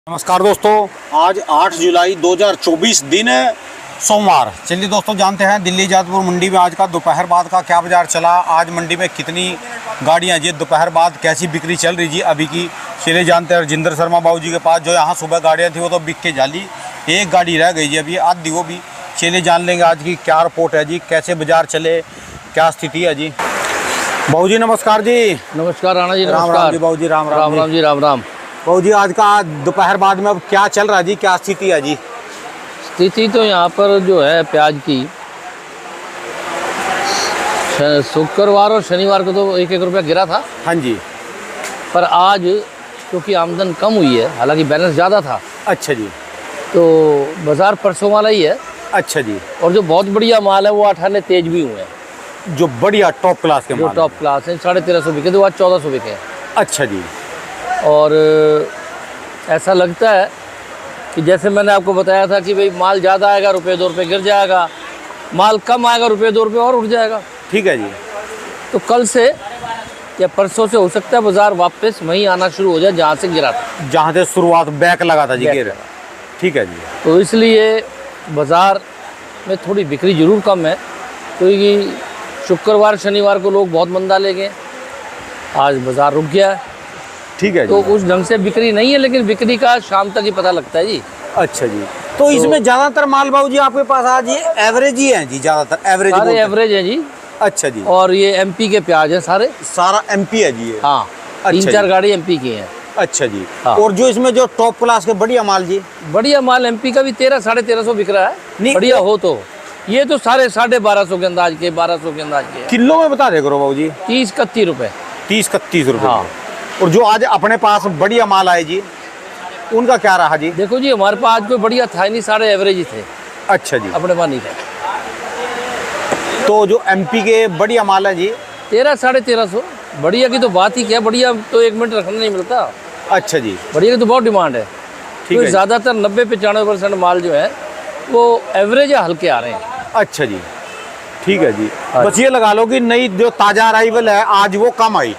नमस्कार दोस्तों, आज 8 जुलाई 2024 दिन है सोमवार। चलिए दोस्तों जानते हैं दिल्ली जादपुर मंडी में आज का दोपहर बाद का क्या बाजार चला। आज मंडी में कितनी गाड़ियां जी दोपहर बाद कैसी बिक्री चल रही जी अभी की। चलिए जानते हैं रजिंदर शर्मा बाबू जी के पास। जो यहाँ सुबह गाड़ियाँ थी वो तो बिक के जाली, एक गाड़ी रह गई जी अभी आधी वो भी। चलिए जान लेंगे आज की क्या रिपोर्ट है जी, कैसे बाजार चले, क्या स्थिति है जी। बाबू जी नमस्कार जी। नमस्कार राणा जी। राम राम जी बाबू जी। राम राम राम जी। राम राम बाबू जी। आज का दोपहर बाद में अब क्या चल रहा है जी, क्या स्थिति है जी। स्थिति तो यहाँ पर जो है प्याज की शुक्रवार और शनिवार को तो 1-1 रुपया गिरा था। हाँ जी। पर आज क्योंकि आमदन कम हुई है, हालांकि बैलेंस ज़्यादा था। अच्छा जी। तो बाज़ार परसों वाला ही है। अच्छा जी। और जो बहुत बढ़िया माल है वो 8 आने तेज भी हुए हैं। जो बढ़िया टॉप क्लास के जो माल टॉप क्लास है 1350 बिके तो आज 1400 बिके हैं। अच्छा जी। और ऐसा लगता है कि जैसे मैंने आपको बताया था कि भाई माल ज़्यादा आएगा ₹1-2 गिर जाएगा, माल कम आएगा ₹2 और उठ जाएगा। ठीक है जी। तो कल से या परसों से हो सकता है बाजार वापस वहीं आना शुरू हो जाए जहाँ से गिरा था, जहाँ से शुरुआत बैक लगा था जी गिर। ठीक है जी। तो इसलिए बाज़ार में थोड़ी बिक्री ज़रूर कम है, क्योंकि शुक्रवार शनिवार को लोग बहुत मंदा ले गए। आज बाज़ार रुक गया है। ठीक है जी। तो उस ढंग से बिक्री नहीं है, लेकिन बिक्री का शाम तक ही पता लगता है जी। अच्छा जी। तो इसमें ज़्यादातर माल बाबू जी आपके पास आज ये एवरेज ही है जी, ज़्यादातर एवरेज सारे एवरेज है जी। अच्छा जी। और ये एमपी के प्याज हैं सारे। सारा एमपी है जी ये। हाँ, अच्छा 3-4 जी। गाड़ी एमपी की हैं। अच्छा जी। हाँ। और जो इसमें जो टॉप क्लास के बढ़िया माल जी, बढ़िया माल एमपी का भी 1300-1350 बिक रहा नहीं, है। बढ़िया हो तो ये तो सारे 1250 के अंदाज के, 1200 के अंदाज के। किलो में बता दे करो बाबू जी। 30-31 रुपए। 30-31 रुपये। हाँ। और जो आज अपने पास बढ़िया माल आए जी, उनका क्या रहा जी। देखो जी, हमारे पास आज कोई बढ़िया था ही नहीं, सारे एवरेज ही थे। अच्छा जी। अपने पास नहीं थे। तो जो एमपी के बढ़िया माल है जी 1300-1350। बढ़िया की तो बात ही क्या, बढ़िया तो 1 मिनट रखना नहीं मिलता। अच्छा जी। बढ़िया की तो बहुत डिमांड है। ठीक तो है। ज़्यादातर 90-95% माल जो है वो एवरेज या हल्के आ रहे हैं। अच्छा जी। ठीक है जी। बस ये लगा लो कि नई जो ताजा अराइवल है आज वो कम आई।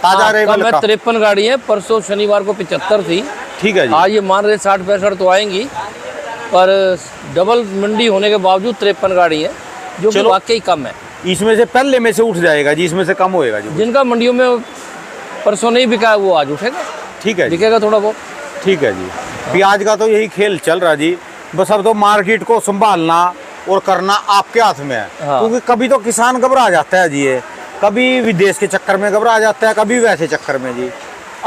ताजा अराइवल में 53 गाड़ी है। परसों शनिवार को 75 थी। ठीक है जी। आज ये मान रहे 60-65 तो आएंगी, पर डबल मंडी होने के बावजूद 53 गाड़ी है, जो कि वाकई कम है। इसमें से पहले में से उठ जाएगा जी, इसमें से कम होएगा जी। जिनका मंडियों में परसों नहीं बिका है वो आज उठेगा। ठीक है जी। बिकेगा थोड़ा बहुत। ठीक है जी। प्याज का तो यही खेल चल रहा जी। बस अब तो मार्केट को संभालना और करना आपके हाथ में है। हाँ। क्योंकि कभी तो किसान घबरा जाता है जी, ये कभी विदेश के चक्कर में घबरा जाता है, कभी वैसे चक्कर में जी।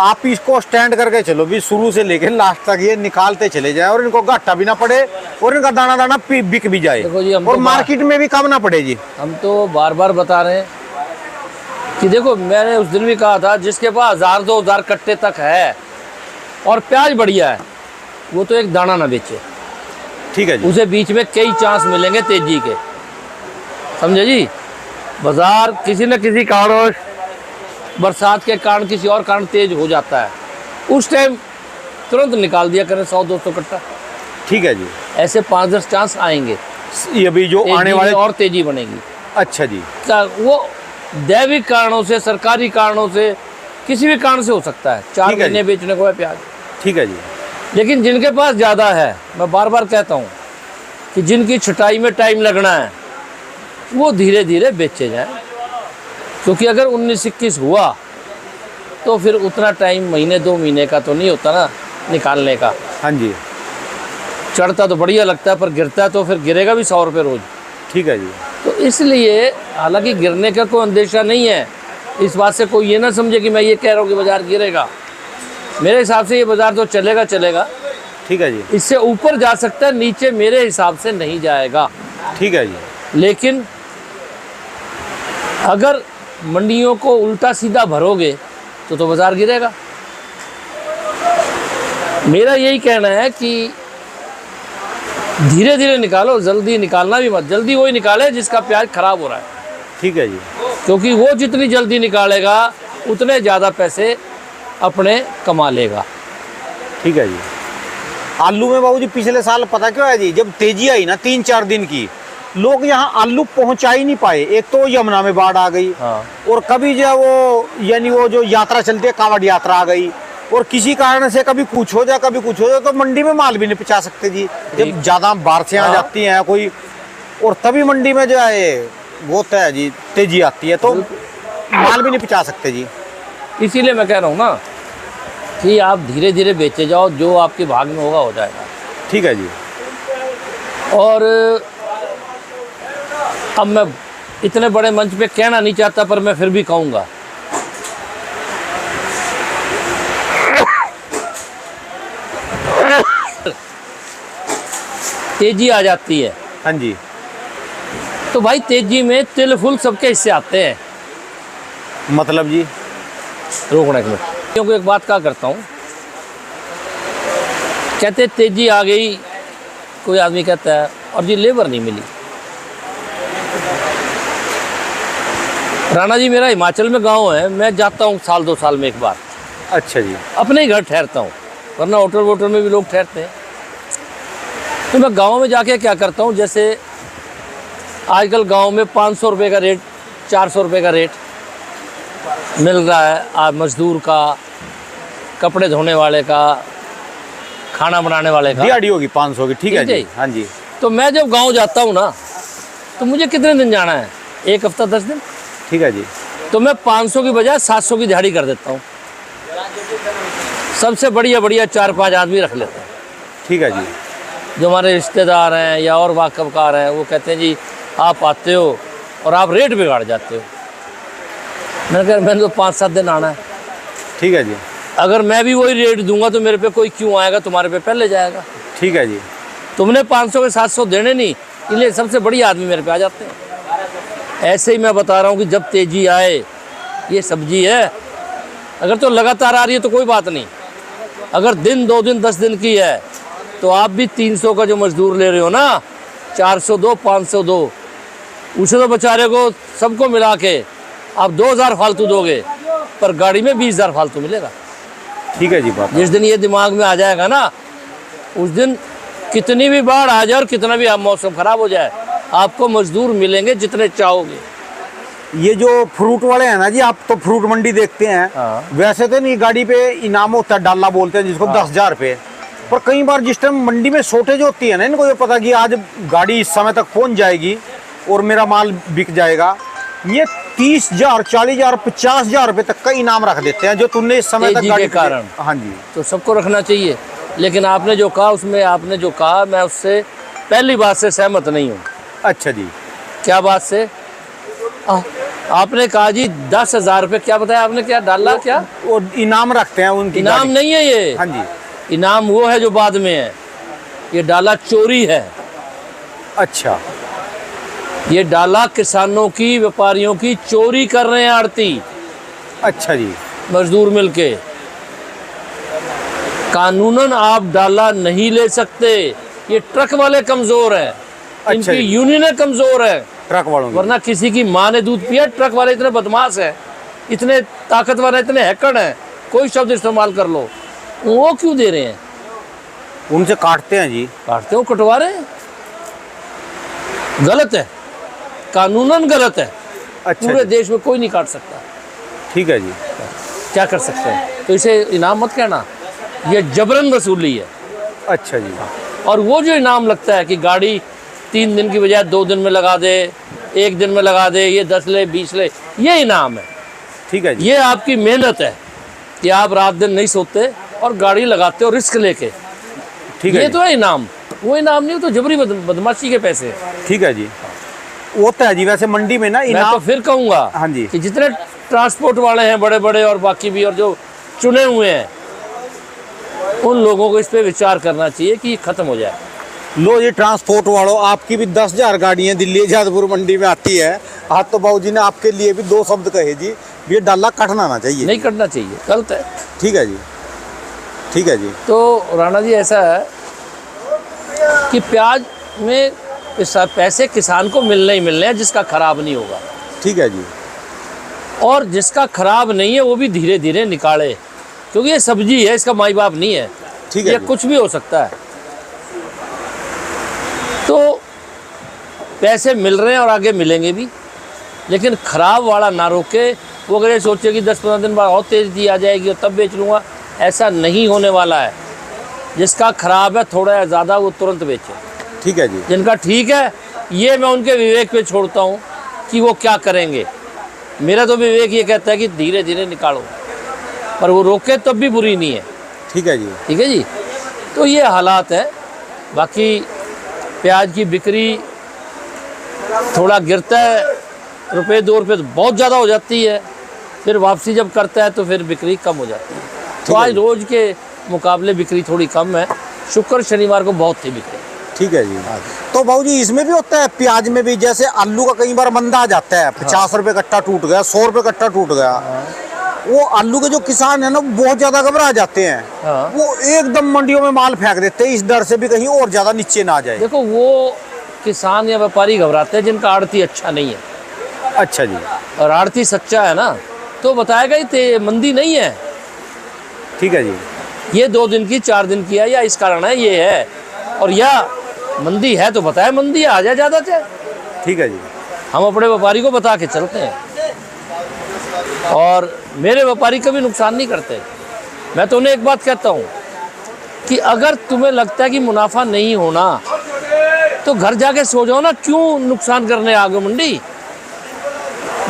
आप इसको स्टैंड करके चलो भी, शुरू से लेकर लास्ट तक ये निकालते चले जाए और इनको घाटा भी ना पड़े और इनका दाना दाना बिक भी जाए। देखो जी, हम और तो मार्केट में भी कम ना पड़े जी। हम तो बार बार बता रहे हैं कि देखो, मैंने उस दिन भी कहा था जिसके पास 1000-2000 कट्टे तक है और प्याज बढ़िया है, वो तो एक दाना ना बेचे। ठीक है जी। उसे बीच में कई चांस मिलेंगे तेजी के, समझे जी। बाजार किसी न किसी कारणवश, बरसात के कारण, किसी और कारण तेज हो जाता है, उस टाइम तुरंत निकाल दिया करें 100-200 कट्टा। ठीक है जी। ऐसे 5-10 चांस आएंगे, ये भी जो आने वाले और तेजी बनेगी। अच्छा जी। वो दैविक कारणों से, सरकारी कारणों से, किसी भी कारण से हो सकता है। 4 महीने बेचने को है प्याज। ठीक है जी। लेकिन जिनके पास ज़्यादा है, मैं बार बार कहता हूँ कि जिनकी छटाई में टाइम लगना है वो धीरे धीरे बेचे जाएं, क्योंकि अगर 19-21 हुआ तो फिर उतना टाइम, महीने 2 महीने का तो नहीं होता ना निकालने का। हाँ जी। चढ़ता तो बढ़िया लगता है, पर गिरता है तो फिर गिरेगा भी 100 रुपये रोज। ठीक है जी। तो इसलिए हालांकि गिरने का कोई अंदेशा नहीं है, इस बात से कोई ये ना समझे कि मैं ये कह रहा हूँ कि बाजार गिरेगा। मेरे हिसाब से ये बाजार तो चलेगा चलेगा। ठीक है जी। इससे ऊपर जा सकता है, नीचे मेरे हिसाब से नहीं जाएगा। ठीक है जी। लेकिन अगर मंडियों को उल्टा सीधा भरोगे तो बाजार गिरेगा। मेरा यही कहना है कि धीरे धीरे निकालो, जल्दी निकालना भी मत। जल्दी वही निकाले जिसका प्याज खराब हो रहा है। ठीक है जी। क्योंकि वो जितनी जल्दी निकालेगा उतने ज़्यादा पैसे अपने कमा लेगा। ठीक है जी। आलू में बाबूजी पिछले साल पता क्यों है जी, जब तेजी आई ना 3-4 दिन की, लोग यहाँ आलू पहुँचा ही नहीं पाए। एक तो यमुना में बाढ़ आ गई। हाँ। और कभी जो वो यानी वो जो यात्रा चलती है कांवड़ यात्रा आ गई, और किसी कारण से कभी कुछ हो जाए कभी कुछ हो जाए तो मंडी में माल भी नहीं पहुंचा सकते जी, जब ज्यादा बारिशें आ जाती हैं कोई, और तभी मंडी में जो है ये वो होता है जी, तेजी आती है तो माल भी नहीं पहुंचा सकते जी। इसीलिए मैं कह रहा हूँ ना कि आप धीरे धीरे बेचे जाओ, जो आपके भाग में होगा हो जाएगा। ठीक है जी। और अब मैं इतने बड़े मंच पे कहना नहीं चाहता, पर मैं फिर भी कहूँगा, तेजी आ जाती है। हाँ जी। तो भाई तेजी में तिल फुल सबके हिस्से आते हैं। मतलब जी रोकने के क्योंकि एक बात क्या करता हूँ, कहते तेजी आ गई, कोई आदमी कहता है और जी लेबर नहीं मिली। राणा जी मेरा हिमाचल में गांव है, मैं जाता हूँ साल 2 साल में एक बार। अच्छा जी। अपने ही घर ठहरता हूँ, वरना होटल वोटल में भी लोग ठहरते हैं। तो मैं गांव में जाके क्या करता हूँ, जैसे आजकल गांव में 500 रुपये का रेट, 400 रुपये का रेट मिल रहा है आज मजदूर का, कपड़े धोने वाले का, खाना बनाने वाले का। दिहाड़ी होगी 500 की। ठीक है जी। हाँ जी। तो मैं जब गांव जाता हूँ ना, तो मुझे कितने दिन जाना है, 1 हफ्ता 10 दिन। ठीक है जी। तो मैं 500 की बजाय 700 की दिहाड़ी कर देता हूँ। सबसे बढ़िया बढ़िया 4-5 आदमी रख लेते हैं। ठीक है जी। जो हमारे रिश्तेदार हैं या और वाकफकार हैं, वो कहते हैं जी आप आते हो और आप रेट बिगाड़ जाते हो। मैंने कहा मैंने तो 5-7 दिन आना है। ठीक है जी। अगर मैं भी वही रेट दूंगा तो मेरे पे कोई क्यों आएगा, तुम्हारे पे पहले जाएगा। ठीक है जी। तुमने 500 के 700 देने नहीं, इसलिए सबसे बढ़िया आदमी मेरे पे आ जाते हैं। ऐसे ही मैं बता रहा हूँ कि जब तेजी आए, ये सब्जी है, अगर तो लगातार आ रही है तो कोई बात नहीं, अगर दिन 2 दिन 10 दिन की है तो आप भी 300 का जो मजदूर ले रहे हो ना, 400 दो, 500 दो, उसे तो बेचारे को सबको मिला के आप 2000 फालतू दोगे, पर गाड़ी में 20,000 फालतू मिलेगा। ठीक है जी। बात जिस दिन ये दिमाग में आ जाएगा ना, उस दिन कितनी भी बाढ़ आ जाए और कितना भी मौसम खराब हो जाए, आपको मजदूर मिलेंगे जितने चाहोगे। ये जो फ्रूट वाले हैं ना जी, आप तो फ्रूट मंडी देखते हैं। हाँ। वैसे तो नहीं, गाड़ी पे इनाम होता है, डाला बोलते हैं जिसको। हाँ। 10,000 रुपये। पर कई बार जिस टाइम मंडी में शॉर्टेज होती है ना, इनको ये पता कि आज गाड़ी इस समय तक पहुंच जाएगी और मेरा माल बिक जाएगा, ये 30,000, 40,000, 50,000 रुपये तक का इनाम रख देते हैं, जो तुमने इस समय तक गाड़ी के कारण। हाँ जी। तो सबको रखना चाहिए, लेकिन आपने जो कहा उसमें, आपने जो कहा मैं उससे पहली बात से सहमत नहीं हूँ। अच्छा जी। क्या बात से? आपने कहा जी 10,000 रुपये, क्या बताया आपने, क्या डाला, क्या वो इनाम रखते हैं उनकी? इनाम नहीं है ये। हाँ जी। इनाम वो है जो बाद में है, ये डाला चोरी है। अच्छा। ये डाला किसानों की, व्यापारियों की चोरी कर रहे हैं आड़ती। अच्छा जी। मजदूर मिलके। कानूनन आप डाला नहीं ले सकते, ये ट्रक वाले कमजोर हैं। अच्छा, इनकी यूनियनें कमजोर है, ट्रक वालों की। वरना किसी की माँ ने दूध पिया। ट्रक वाले इतने बदमाश हैं, इतने ताकतवर हैं, इतने हैकड़ हैं, कोई शब्द इस्तेमाल कर लो, वो क्यों दे रहे हैं? उनसे काटते हैं जी। काटते हो, कटवा रहे हैं। गलत है, कानूनन गलत है। अच्छा। पूरे देश में कोई नहीं काट सकता। ठीक है जी। क्या कर सकते हैं? तो इसे इनाम मत कहना, ये जबरन वसूली है। अच्छा जी। और वो जो इनाम लगता है कि गाड़ी 3 दिन की बजाय 2 दिन में लगा दे, 1 दिन में लगा दे, ये 10 ले 20 ले, ये इनाम है। ठीक है जी। ये आपकी मेहनत है कि आप रात दिन नहीं सोते और गाड़ी लगाते हो रिस्क लेके। ठीक है। ये तो है इनाम। वो इनाम नहीं, तो जबरी बदमाशी के पैसे हैं। ठीक है जी। वो तो है जी। वैसे मंडी में ना मैं इनाम, तो फिर कहूँगा हाँ जी, कि जितने ट्रांसपोर्ट वाले हैं बड़े बड़े और बाकी भी, और जो चुने हुए हैं, उन लोगों को इस पे विचार करना चाहिए कि ये खत्म हो जाए। लो ये ट्रांसपोर्ट वालों, आपकी भी 10,000 गाड़ियाँ दिल्ली जादपुर मंडी में आती है। आज तो बाबूजी ने आपके लिए भी 2 शब्द कहे जी, ये डाला कटना ना चाहिए। नहीं कटना चाहिए, गलत है। ठीक है जी। ठीक है जी। तो राणा जी ऐसा है कि प्याज में पैसे किसान को मिलने ही मिलने हैं, जिसका खराब नहीं होगा। ठीक है जी। और जिसका खराब नहीं है वो भी धीरे धीरे निकाले, क्योंकि ये सब्जी है, इसका माई बाप नहीं है। ठीक है। ये कुछ भी हो सकता है। तो पैसे मिल रहे हैं और आगे मिलेंगे भी, लेकिन खराब वाला ना रोके। वो अगर ये सोचे कि 10-15 दिन बाद और तेजी आ जाएगी और तब बेच लूँगा, ऐसा नहीं होने वाला है। जिसका खराब है थोड़ा या ज़्यादा वो तुरंत बेचे। ठीक है जी। जिनका ठीक है ये मैं उनके विवेक पे छोड़ता हूँ कि वो क्या करेंगे। मेरा तो विवेक ये कहता है कि धीरे धीरे निकालो, पर वो रोके तब भी बुरी नहीं है। ठीक है जी। ठीक है जी। तो ये हालात है। बाकी प्याज की बिक्री थोड़ा गिरता है, रुपये 2 रुपये तो बहुत ज़्यादा हो जाती है, फिर वापसी जब करता है तो फिर बिक्री कम हो जाती है। तो आज रोज़ के मुकाबले बिक्री थोड़ी कम है। शुक्र शनिवार को बहुत थी बिक्री। ठीक है जी। तो बाबू जी इसमें भी होता है प्याज में भी, जैसे आलू का कई बार मंदा आ जाता है, 50 रुपए कट्टा टूट गया, 100 रुपए कट्टा टूट गया। वो आलू के जो किसान है ना बहुत ज्यादा घबरा जाते हैं। हाँ। वो एकदम मंडियों में माल फेंक देते हैं इस डर से भी कहीं और ज्यादा नीचे ना आ जाए। देखो वो किसान या व्यापारी घबराते हैं जिनका आड़ती अच्छा नहीं है। अच्छा जी। और आड़ती सच्चा है ना तो बताएगा ही मंदी नहीं है। ठीक है जी। ये 2 दिन की 4 दिन की है या इस कारण है ये है, और या मंदी है तो बताए मंदी आ जाए ज़्यादा चाहे। ठीक है जी। हम अपने व्यापारी को बता के चलते हैं और मेरे व्यापारी कभी नुकसान नहीं करते। मैं तो उन्हें एक बात कहता हूँ कि अगर तुम्हें लगता है कि मुनाफा नहीं होना तो घर जाके सो जाओ ना, क्यों नुकसान करने आ गए मंडी।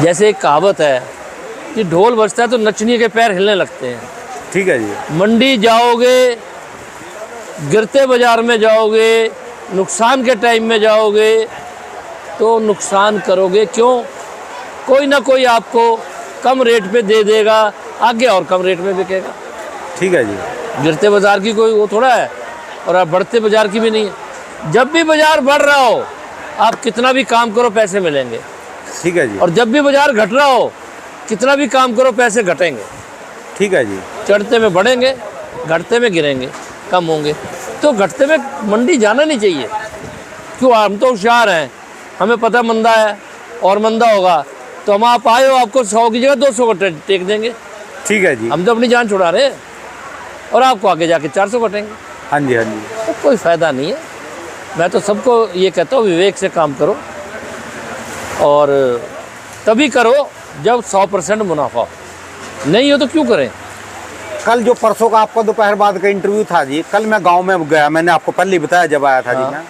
जैसे एक कहावत है कि ढोल बजता है तो नचनिए के पैर हिलने लगते हैं। ठीक है जी। मंडी जाओगे, गिरते बाजार में जाओगे, नुकसान के टाइम में जाओगे तो नुकसान करोगे। क्यों? कोई ना कोई आपको कम रेट पे दे देगा, आगे और कम रेट में बिकेगा। ठीक है जी। गिरते बाजार की कोई वो थोड़ा है और आप बढ़ते बाजार की भी नहीं है। जब भी बाजार बढ़ रहा हो आप कितना भी काम करो पैसे मिलेंगे। ठीक है जी। और जब भी बाजार घट रहा हो कितना भी काम करो पैसे घटेंगे। ठीक है जी। चढ़ते में बढ़ेंगे, घटते में गिरेंगे, कम होंगे। तो घटते में मंडी जाना नहीं चाहिए। क्यों? हम तो होशियार हैं, हमें पता मंदा है और मंदा होगा तो हम आप आए हो आपको 100 की जगह 200 को टेक देंगे। ठीक है जी। हम तो अपनी जान छुड़ा रहे हैं और आपको आगे जाके 400 कटेंगे। हाँ जी हाँ जी। तो कोई फ़ायदा नहीं है। मैं तो सबको ये कहता हूँ विवेक से काम करो और तभी करो जब 100% मुनाफा हो। नहीं हो तो क्यों करें। कल जो परसों का आपका दोपहर बाद का इंटरव्यू था जी, कल मैं गांव में गया, मैंने आपको पहले ही बताया जब आया था जी मैं,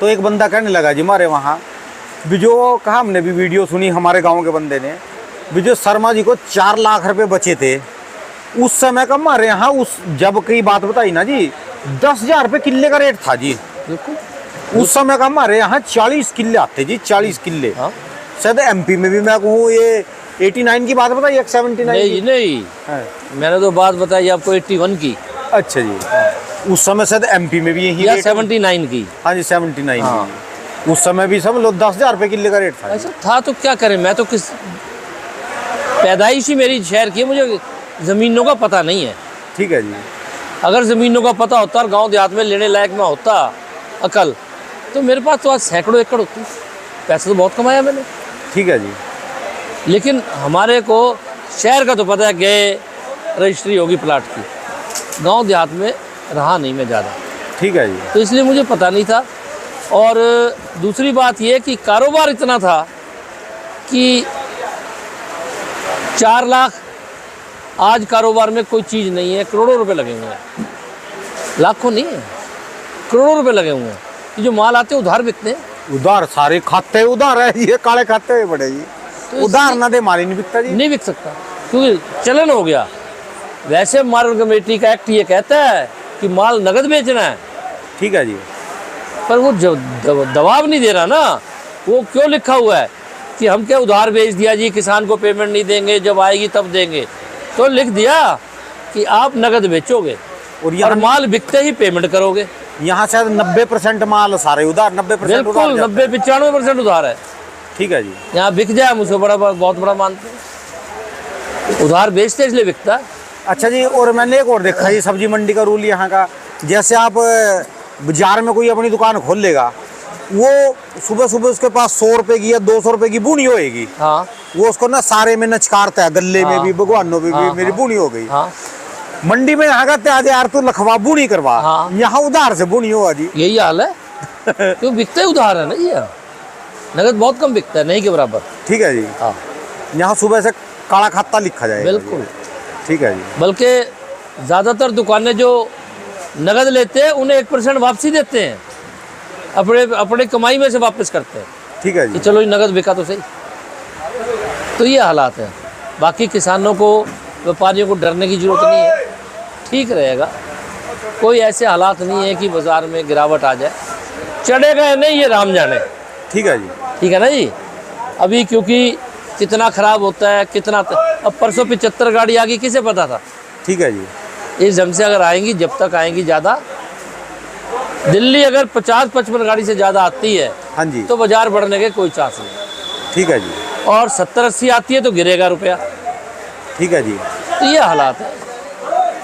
तो एक बंदा कहने लगा जी हमारे वहाँ भी जो कहा, हमने भी वीडियो सुनी हमारे गांव के बंदे ने भी जो शर्मा जी को 4 लाख रुपए बचे थे उस समय का हमारे यहाँ, उस जब की बात बताई ना जी 10,000 रुपये किले का रेट था जी। उस समय का हमारे यहाँ 40 किले आते जी, 40 किले। शायद एमपी में भी मैं कहूँ ये 89 की बात बताई, 79 नहीं मैंने तो बात बताई आपको 81 की। अच्छा जी। उस समय शायद एमपी में भी यही या 79 की। हाँ जी 79 उस समय भी सब लोग 10,000 रुपये किले का रेट था। ऐसा था तो क्या करें। मैं तो किस पैदाइश ही मेरी शहर की है, मुझे ज़मीनों का पता नहीं है। ठीक है जी। अगर ज़मीनों का पता होता और गांव देहात में लेने लायक में होता अकल तो मेरे पास तो आज सैकड़ों एकड़ होती। पैसे तो बहुत कमाया मैंने। ठीक है जी। लेकिन हमारे को शहर का तो पता है, गए रजिस्ट्री होगी प्लाट की, गांव देहात में रहा नहीं मैं ज़्यादा। ठीक है जी। तो इसलिए मुझे पता नहीं था। और दूसरी बात ये कि कारोबार इतना था कि 4 लाख आज कारोबार में कोई चीज़ नहीं है। करोड़ों रुपए लगे हुए हैं, लाखों नहीं है, करोड़ों रुपए लगे हुए हैं। ये जो माल आते हैं उधार बिकते हैं। उधार सारे खाते उधार है, ये काले खाते हुए बड़े जी। तो उधार ना दे माल ही नहीं बिकता जी। नहीं बिक सकता क्योंकि चलन हो गया। वैसे मार्केट कमेटी का एक्ट ये कहता है कि माल नगद बेचना है। ठीक है जी। पर वो जो दबाव नहीं दे रहा ना, वो क्यों लिखा हुआ है कि हम क्या उधार बेच दिया जी, किसान को पेमेंट नहीं देंगे, जब आएगी तब देंगे। तो लिख दिया कि आप नगद बेचोगे और माल बिकते ही पेमेंट करोगे। यहाँ शायद 90% माल सारे उधार, 90% बिल्कुल 90-95% उधार है। ठीक है जी। यहाँ बिक जाए मुझे बहुत बड़ा मानते हैं। उधार बेचते इसलिए बिकता है। अच्छा जी। और मैंने एक और देखा जी सब्जी मंडी का रूल यहाँ का, जैसे आप बाजार में कोई अपनी दुकान खोल लेगा, वो सुबह सुबह उसके पास 100 रुपए की या 200 रुपए की बुनी होएगी। हाँ। वो उसको ना सारे में नचकारता है, गल्ले में भी भगवानों में भी मेरी बुनी हो गई। हाँ। मंडी में यहाँ का आज यार तू लखवा बुनी करवा। हाँ। यहाँ उधार से बुनी होगा जी। यही हाल है। क्यों बिकते उधार है ना जी, नगद बहुत कम बिकता है, नहीं के बराबर। ठीक है जी। हाँ। यहाँ सुबह से काला खाता लिखा जाए। बिल्कुल। ठीक है जी। बल्कि ज़्यादातर दुकानें जो नगद लेते हैं उन्हें 1% वापसी देते हैं, अपने अपने कमाई में से वापस करते हैं ठीक है कि जी। चलो ये नगद बिका तो सही। तो ये हालात हैं। बाकी किसानों को, व्यापारियों को डरने की ज़रूरत नहीं है, ठीक रहेगा। कोई ऐसे हालात नहीं है कि बाज़ार में गिरावट आ जाए। चढ़ेगा या नहीं ये राम जाने, ठीक है जी। ठीक है ना जी। अभी क्योंकि कितना ख़राब होता है, कितना अब परसों 75 गाड़ी आ गई, किसे पता था। ठीक है जी। इस ढंग से अगर आएंगी, जब तक आएंगी ज़्यादा, दिल्ली अगर 50-55 गाड़ी से ज़्यादा आती है हाँ जी। तो बाज़ार बढ़ने के कोई चांस नहीं। ठीक है जी। और 70-80 आती है तो गिरेगा रुपया। ठीक है जी। तो ये हालात है।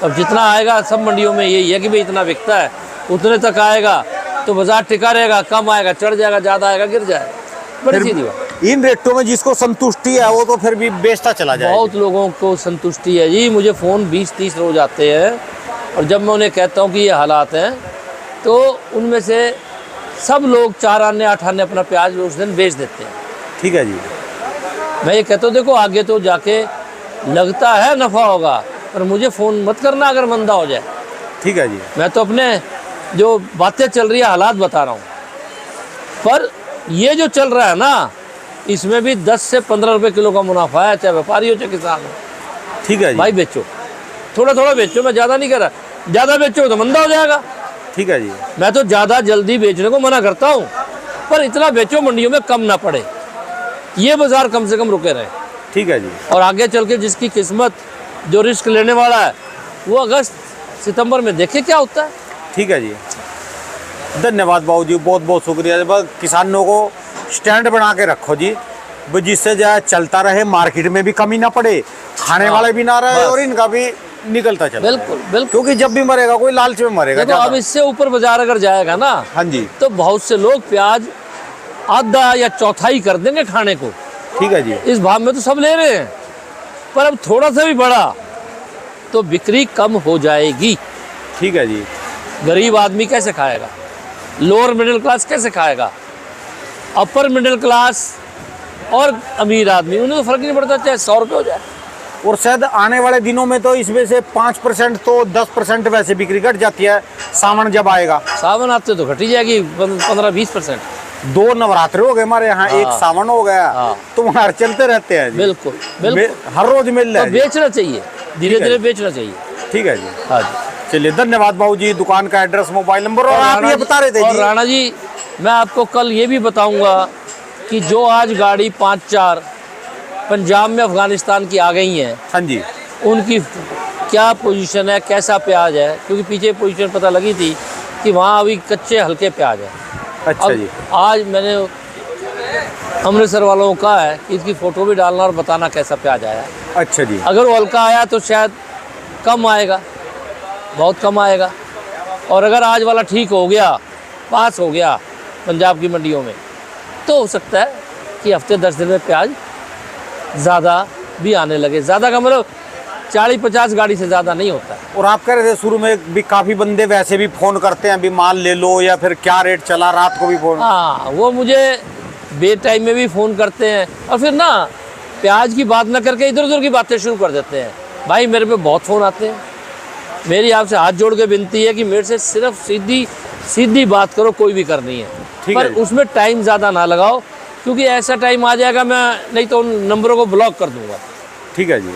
अब जितना आएगा, सब मंडियों में यही है कि भाई इतना बिकता है, उतने तक आएगा तो बाजार टिका रहेगा, कम आएगा चढ़ जाएगा, ज़्यादा आएगा गिर जाएगा। बड़ी सीधी बात। इन रेटों में जिसको संतुष्टि है वो तो फिर भी बेचता चला जाएगा। बहुत लोगों को संतुष्टि है जी। मुझे फ़ोन 20-30 रोज आते हैं, और जब मैं उन्हें कहता हूँ कि ये हालात हैं, तो उनमें से सब लोग 4 आने 8 आने अपना प्याज उस दिन बेच देते हैं। ठीक है जी। मैं ये कहता हूँ देखो आगे तो जाके लगता है नफ़ा होगा, पर मुझे फ़ोन मत करना अगर मंदा हो जाए। ठीक है जी। मैं तो अपने जो बातें चल रही है हालात बता रहा हूँ। पर ये जो चल रहा है ना, इसमें भी 10 से 15 रुपए किलो का मुनाफा है, चाहे व्यापारी हो चाहे किसान हो। ठीक है जी। भाई बेचो, थोड़ा थोड़ा बेचो, मैं ज़्यादा नहीं कह रहा। ज़्यादा बेचो तो मंदा हो जाएगा। ठीक है जी। मैं तो ज़्यादा जल्दी बेचने को मना करता हूँ, पर इतना बेचो मंडियों में कम ना पड़े, ये बाज़ार कम से कम रुके रहे। ठीक है जी। और आगे चल के जिसकी किस्मत, जो रिस्क लेने वाला है, वो अगस्त सितंबर में देखे क्या होता है। ठीक है जी। धन्यवाद बाबू जी, बहुत बहुत शुक्रिया। बस किसानों को स्टैंड बना के रखो जी, जिससे जो है चलता रहे, मार्केट में भी कमी ना पड़े, खाने वाले भी ना रहे, बस। और इनका भी निकलता चले। बिल्कुल बिल्कुल। क्योंकि जब भी मरेगा कोई लालच में मरेगा। देखो अब ज्यादा। इससे ऊपर बाजार अगर जाएगा ना, हाँ जी। तो बहुत से लोग प्याज आधा या चौथाई कर देंगे खाने को। ठीक है जी। इस भाव में तो सब ले रहे हैं, पर अब थोड़ा सा भी बढ़ा तो बिक्री कम हो जाएगी। ठीक है जी। गरीब आदमी कैसे खाएगा, लोअर मिडिल क्लास कैसे खाएगा, अपर मिडिल क्लास और अमीर आदमी, उन्हें तो फर्क नहीं पड़ता चाहे 100 रुपये हो जाए। और शायद आने वाले दिनों में तो इसमें से 5% तो 10% वैसे बिक्री घट जाती है, सावन जब आएगा। सावन आते तो घटी जाएगी 15-20%। 2 नवरात्रे हो गए हमारे यहाँ, एक सावन हो गया, हाँ। तो हमारे चलते रहते हैं जी। बिल्कुल बिल्कुल। हर रोज मिल रहा तो है जी। बेचना चाहिए, धीरे धीरे बेचना चाहिए। ठीक है जी। हाँ जी। चलिए धन्यवाद बाबू जी। दुकान का एड्रेस, मोबाइल नंबर, और आप राणा ये जी- बता रहे थे और जी। राणा जी, मैं आपको कल ये भी बताऊंगा कि जो आज गाड़ी 5-4 पंजाब में अफगानिस्तान की आ गई हैं, हाँ जी। उनकी क्या पोजीशन है, कैसा प्याज है, क्योंकि पीछे पोजीशन पता लगी थी कि वहाँ अभी कच्चे हल्के प्याज है। अच्छा अब जी। आज मैंने अमृतसर वालों को कहा है कि इसकी फ़ोटो भी डालना और बताना कैसा प्याज आया है। अच्छा जी। अगर वो हल्का आया तो शायद कम आएगा, बहुत कम आएगा। और अगर आज वाला ठीक हो गया, पास हो गया पंजाब की मंडियों में, तो हो सकता है कि हफ्ते 10 दिन में प्याज ज़्यादा भी आने लगे। ज़्यादा का मतलब 40-50 गाड़ी से ज़्यादा नहीं होता। और आप कह रहे थे शुरू में भी काफ़ी बंदे वैसे भी फ़ोन करते हैं, अभी माल ले लो, या फिर क्या रेट चला, रात को भी फ़ोन। हाँ, वो मुझे बे टाइम में भी फ़ोन करते हैं, और फिर ना प्याज की बात ना करके इधर उधर की बातें शुरू कर देते हैं। भाई मेरे पे बहुत फ़ोन आते हैं। मेरी आपसे हाथ जोड़ के विनती है कि मेरे से सिर्फ सीधी बात करो, कोई भी करनी है, ठीक पर है जी। उसमें टाइम ज़्यादा ना लगाओ, क्योंकि ऐसा टाइम आ जाएगा मैं नहीं तो उन नंबरों को ब्लॉक कर दूंगा। ठीक है जी।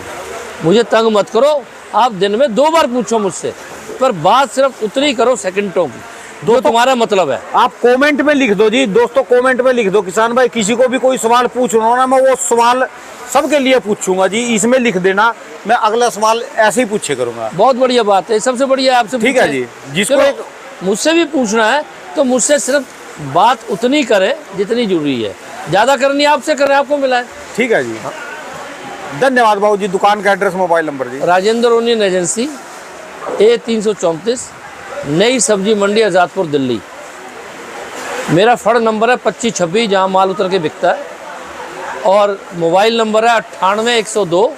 मुझे तंग मत करो। आप दिन में 2 बार पूछो मुझसे, पर बात सिर्फ उतनी करो सेकंडों की जो तुम्हारा मतलब है। आप कमेंट में लिख दो जी दोस्तों, कमेंट में लिख दो किसान भाई, किसी को भी कोई सवाल पूछना हो ना, मैं वो सवाल सबके लिए पूछूंगा जी। इसमें लिख देना, मैं अगला सवाल ऐसे ही पूछे करूंगा। बहुत बढ़िया बात है, सबसे बढ़िया आपसे ठीक है पूछे। जी। जिसको चलो, एक मुझसे भी पूछना है तो मुझसे सिर्फ बात उतनी करे जितनी जरूरी है, ज़्यादा करनी आपसे करें, आपको मिला है। ठीक है जी। धन्यवाद बाबू जी। दुकान का एड्रेस, मोबाइल नंबर जी। राजेंद्र ओनियन एजेंसी, A334, नई सब्जी मंडी, आज़ादपुर, दिल्ली। मेरा फड़ नंबर है 2526, जहाँ माल उतर के बिकता है, और मोबाइल नंबर है 98 102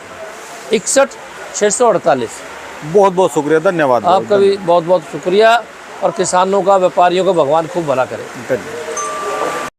61 648। बहुत बहुत शुक्रिया, धन्यवाद। आपका भी बहुत बहुत शुक्रिया, और किसानों का, व्यापारियों का भगवान खूब भला करे। धन्यवाद।